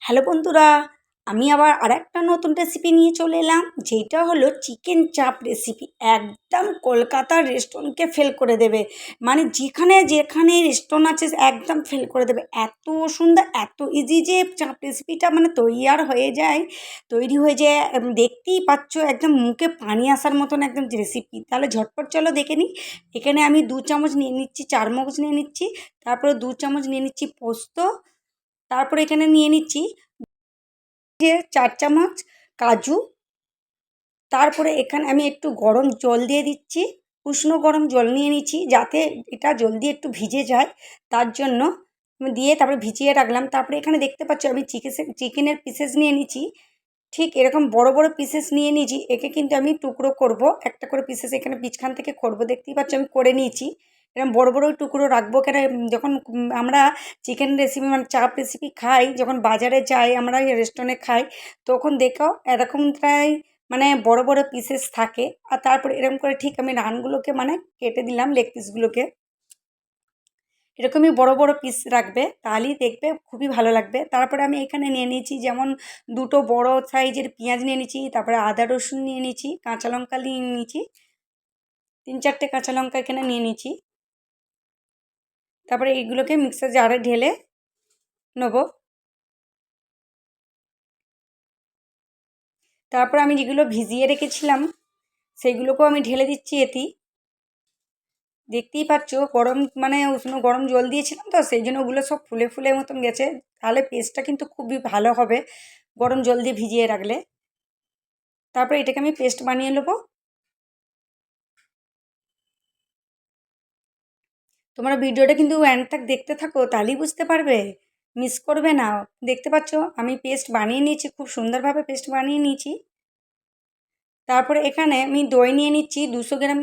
Hello বন্ধুরা, আমি আবার আরেকটা নতুন রেসিপি নিয়ে চলে এলাম, যেটা হলো চিকেন চাপ রেসিপি। একদম কলকাতার রেস্টুরেন্টকে ফেল করে দেবে। মানে যেখানে যেখানে রেস্টুরেন্ট আছে একদম ফেল করে দেবে। এত সুন্দর, এত ইজি যে চাপ রেসিপিটা মানে তৈরি হয়ে যায়। দেখতেই পাচ্ছ একদম মুখে পানি আসার মতন একদম রেসিপি। তাহলে ঝটপট চলো দেখে নিই। এখানে আমি 2 চামচ নিয়ে নিচ্ছি, চারমগজ নিয়ে নিচ্ছি, তারপরে 2 চামচ নিয়ে নিচ্ছি পোস্ত, তারপরে এখানে নিয়ে নিচ্ছি 4 চামচ কাজু। তারপরে এখানে আমি একটু গরম জল দিয়ে দিচ্ছি, উষ্ণ গরম জল নিয়ে নিচ্ছি যাতে এটা জলদি একটু ভিজে যায়, তার জন্য দিয়ে তারপরে ভিজিয়ে রাখলাম। তারপরে এখানে দেখতে পাচ্ছ আমি চিকেনের পিসেস নিয়ে নিচ্ছি। ঠিক এরকম বড় বড় পিসেস নিয়ে নিয়েছি। একে কিন্তু আমি টুকরো করব, একটা করে পিসেস এখানে পিছখান থেকে করব। দেখতেই পাচ্ছ আমি করে নিয়েছি। এরকম বড় বড় টুকরো রাখবো কেন, যখন আমরা চিকেন রেসিপি মানে চাপ রেসিপি খাই, যখন বাজারে যাই আমরা রেস্টুরেন্টে খাই, তখন দেখো এরকম প্রায় মানে বড় বড় পিসেস থাকে। আর তারপরে এরকম করে ঠিক আমি রানগুলোকে মানে কেটে দিলাম, লেগ পিসগুলোকে। এরকমই বড় বড় পিস রাখবে, তাহলেই দেখবে খুবই ভালো লাগবে। তারপরে আমি এখানে নিয়ে নিয়েছি যেমন দুটো বড় সাইজের পেঁয়াজ নিয়ে নিয়েছি, তারপরে আদা রসুন নিয়ে নিয়েছি, কাঁচা লঙ্কা নিয়ে নিয়েছি, 3-4টে কাঁচা লঙ্কা এখানে নিয়ে নিয়েছি। তারপরে এইগুলোকে মিক্সার জারে ঢেলে নেবো। তারপর আমি যেগুলো ভিজিয়ে রেখেছিলাম সেইগুলোকেও আমি ঢেলে দিচ্ছি এতেই। দেখতেই পাচ্ছ গরম মানে উষ্ণ গরম জল দিয়েছিলাম, তো সেই জন্য ওগুলো সব ফুলে ফুলে মতন গেছে। তাহলে পেস্টটা কিন্তু খুবই ভালো হবে গরম জল দিয়ে ভিজিয়ে রাখলে। তারপরে এটাকে আমি পেস্ট বানিয়ে নেবো। তোমরা ভিডিওটা কিন্তু এন্ড তক দেখতে থাকো, তাহলেই বুঝতে পারবে, মিস করবে না। দেখতে পাচ্ছ আমি পেস্ট বানিয়ে নিয়েছি, খুব সুন্দরভাবে পেস্ট বানিয়ে নিয়েছি। তারপরে এখানে আমি দই নিয়ে নিচ্ছি 200 গ্রাম।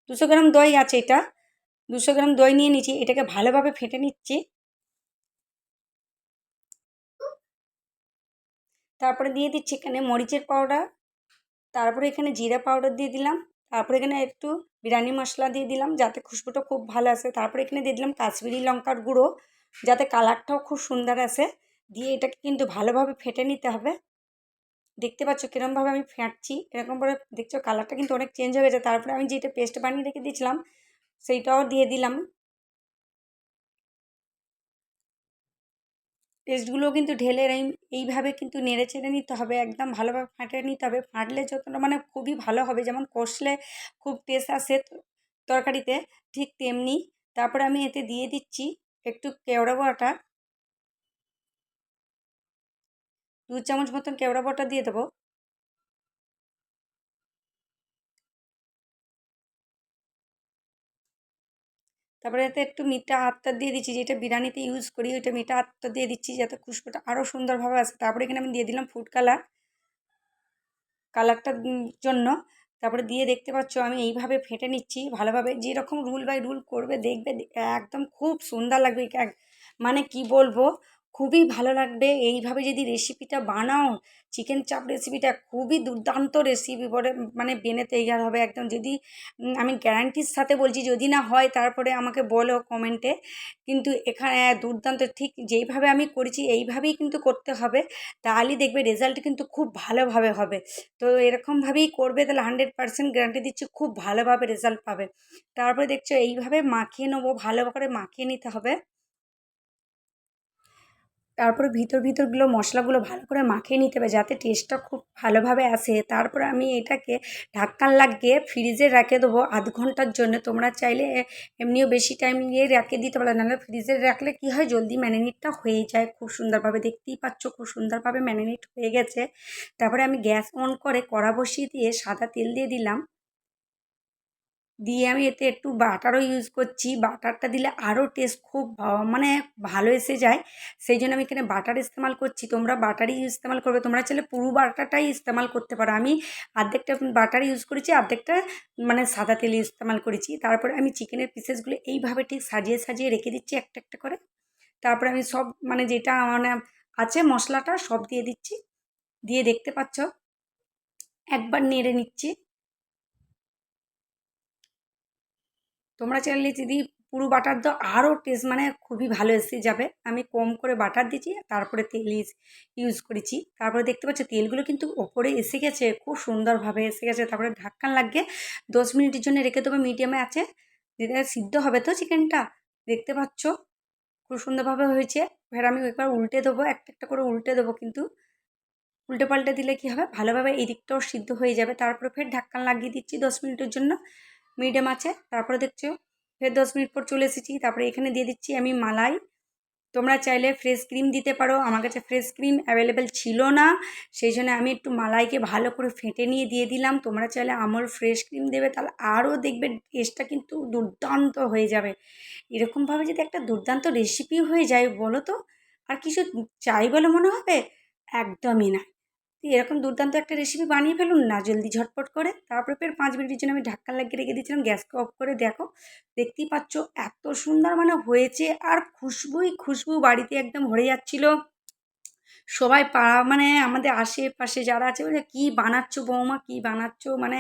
200 গ্রাম দই আছে এটা। 200 গ্রাম দই নিয়ে নিচ্ছি, এটাকে ভালোভাবে ফেটে নিচ্ছি। তারপরে দিয়ে দিচ্ছি এখানে মরিচের পাউডার, তারপরে এখানে জিরা পাউডার দিয়ে দিলাম, তারপরে এখানে একটু বিরিয়ানি মশলা দিয়ে দিলাম যাতে খুশবুটা খুব ভালো আসে। তারপরে এখানে দিয়ে দিলাম কাশ্মীরি লঙ্কার গুঁড়ো যাতে কালারটাও খুব সুন্দর আসে। দিয়ে এটাকে কিন্তু ভালোভাবে ফেটে নিতে হবে। দেখতে পাচ্ছ কিরমভাবে আমি ফেটছি, এরকমভাবে দেখছো কালারটা কিন্তু অনেক চেঞ্জ হয়ে গেছে। তারপরে আমি যেটা পেস্ট বানিয়ে রেখে দিয়েছিলাম সেইটাও দিয়ে দিলাম। পেস্টগুলো কিন্তু ঢেলে এইভাবে কিন্তু নেড়ে চেড়ে নিতে হবে, একদম ভালোভাবে ফাটিয়ে নিতে হবে। ফাটলে যতটা মানে খুবই ভালো হবে, যেমন কষলে খুব টেস্ট আসে তরকারিতে, ঠিক তেমনি। তারপরে আমি এতে দিয়ে দিচ্ছি একটু কেওড়া বাটা, 2 চামচ মতন কেওড়া বাটা দিয়ে দেবো। তারপরে এতে একটু মিঠা আতর দিয়ে দিচ্ছি, যেটা বিরিয়ানিতে ইউজ করি ওইটা মিঠা আতর দিয়ে দিচ্ছি যাতে খুশবুটা আরও সুন্দরভাবে আসে। তারপরে এখানে আমি দিয়ে দিলাম ফুড কালার, কালারটার জন্য। তারপরে দিয়ে দেখতে পাচ্ছ আমি এইভাবে ফেটে নিচ্ছি ভালোভাবে, যেরকম রুল বাই রুল করবে দেখবে একদম খুব সুন্দর লাগবে। মানে কি বলবো, খুবই ভালো লাগবে এইভাবে যদি রেসিপিটা বানাও। চিকেন চাপ রেসিপিটা খুবই দুর্দান্ত রেসিপি বলে মানে বেনে তৈরি হবে একদম। যদি আমি গ্যারান্টির সাথে বলছি, যদি না হয় তারপরে আমাকে বলো কমেন্টে। কিন্তু এখানে দুর্দান্ত, ঠিক যেইভাবে আমি করেছি এইভাবেই কিন্তু করতে হবে, তাহলেই দেখবে রেজাল্ট কিন্তু খুব ভালোভাবে হবে। তো এরকমভাবেই করবে, তাহলে 100% গ্যারান্টি দিচ্ছি খুব ভালোভাবে রেজাল্ট পাবে। তারপরে দেখছো এইভাবে মাখিয়ে নেবো, ভালো করে মাখিয়ে নিতে হবে। তারপরে ভিতরগুলো মশলাগুলো ভালো করে মাখিয়ে নিতে হবে যাতে টেস্টটা খুব ভালোভাবে আসে। তারপরে আমি এটাকে ঢাক্কান লাগিয়ে ফ্রিজে রেখে দেবো 1/2 ঘন্টার জন্য। তোমরা চাইলে এমনিও বেশি টাইম নিয়ে রেখে দিতে পারো, নাহলে ফ্রিজে রাখলে কী হয় জলদি ম্যারিনেটটা হয়ে যায় খুব সুন্দরভাবে। দেখতেই পাচ্ছ খুব সুন্দরভাবে ম্যারিনেট হয়ে গেছে। তারপরে আমি গ্যাস অন করে কড়া বসিয়ে দিয়ে সাদা তেল দিয়ে দিলাম। দিয়ে আমি এতে একটু বাটারও ইউজ করছি। বাটারটা দিলে আরও টেস্ট খুব মানে ভালো এসে যায়। সেই জন্য আমি এখানে বাটার ইস্তেমাল করছি। তোমরা বাটারই ইস্তেমাল করবে, তোমরা চাইলে পুরো বাটারটাই ইস্তেমাল করতে পারো। আমি অর্ধেকটা বাটার ইউজ করেছি, অর্ধেকটা মানে সাদা তেল ইস্তেমাল করেছি। তারপরে আমি চিকেনের পিসেসগুলো এইভাবে ঠিক সাজিয়ে সাজিয়ে রেখে দিচ্ছি একটা একটা করে। তারপরে আমি সব মানে যেটা মানে আছে মশলাটা সব দিয়ে দিচ্ছি। দিয়ে দেখতে পাচ্ছ একবার নেড়ে নিচ্ছি। তোমরা চাইলে যদি পুরো বাটার দাও আরও টেস্ট মানে খুবই ভালো এসে যাবে। আমি কম করে বাটার দিয়েছি, তারপরে তেল ইউজ করেছি। তারপরে দেখতে পাচ্ছ তেলগুলো কিন্তু ওপরে এসে গেছে, খুব সুন্দরভাবে এসে গেছে। তারপরে ঢাক্কান লাগিয়ে 10 মিনিটের জন্য রেখে দেবো মিডিয়ামে আছে, যেটা সিদ্ধ হবে তো চিকেনটা। দেখতে পাচ্ছ খুব সুন্দরভাবে হয়েছে। এবার আমি একবার উল্টে দেবো, একটা একটা করে উল্টে দেবো, কিন্তু উল্টে পাল্টে দিলে কী হবে, ভালোভাবে এই দিকটাও সিদ্ধ হয়ে যাবে। তারপরে ফের ঢাক্কান লাগিয়ে দিচ্ছি 10 মিনিটের জন্য মিডিয়াম আছে। তারপরে দেখছো ফের 10 মিনিট পর চলে এসেছি। তারপরে এখানে দিয়ে দিচ্ছি আমি মালাই। তোমরা চাইলে ফ্রেশ ক্রিম দিতে পারো, আমার কাছে ফ্রেশ ক্রিম অ্যাভেলেবেল ছিল না, সেই জন্য আমি একটু মালাইকে ভালো করে ফেটে নিয়ে দিয়ে দিলাম। তোমরা চাইলে আমুল ফ্রেশ ক্রিম দেবে, তাহলে আরও দেখবে টেস্টটা কিন্তু দুর্দান্ত হয়ে যাবে। এরকমভাবে যদি একটা দুর্দান্ত রেসিপি হয়ে যায় বলো তো আর কিছু চাই বলে মনে হবে? একদমই না। তো এরকম দুর্দান্ত একটা রেসিপি বানিয়ে ফেলুন না জলদি ঝটপট করে। তারপরে ফের 5 মিনিটের জন্য আমি ঢাক্কান লাগিয়ে রেখে দিয়েছিলাম। গ্যাসকে অফ করে দেখো, দেখতেই পাচ্ছ এত সুন্দর মানে হয়েছে, আর খুশবুই খুশবু বাড়িতে একদম ভরে যাচ্ছিল। সবাই পাড়া মানে আমাদের আশেপাশে যারা আছে বলে, "কী বানাচ্ছো বৌমা, কী বানাচ্ছো?" মানে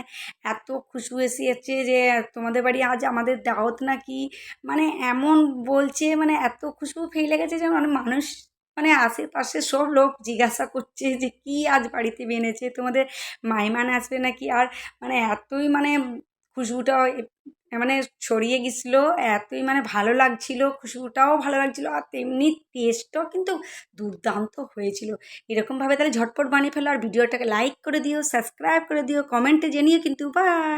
এত খুশবু এসে যাচ্ছে যে তোমাদের বাড়ি আজ আমাদের দাওয়াত নাকি, মানে এমন বলছে, মানে এত খুশবু ফেলে গেছে যে মানে মানুষ মানে আশেপাশে সব লোক জিজ্ঞাসা করছে যে কী আজ বাড়িতে বেনেছে, তোমাদের মেহমান আসবে নাকি? আর মানে এতই মানে খুশবুটা মানে ছড়িয়ে গেছিলো, এতই মানে ভালো লাগছিল, খুশবুটাও ভালো লাগছিলো, আর তেমনি টেস্টটাও কিন্তু দুর্দান্ত হয়েছিল। এরকমভাবে তাহলে ঝটপট বানিয়ে ফেলো, আর ভিডিওটাকে লাইক করে দিও, সাবস্ক্রাইব করে দিও, কমেন্টে জানিও কিন্তু। বাই।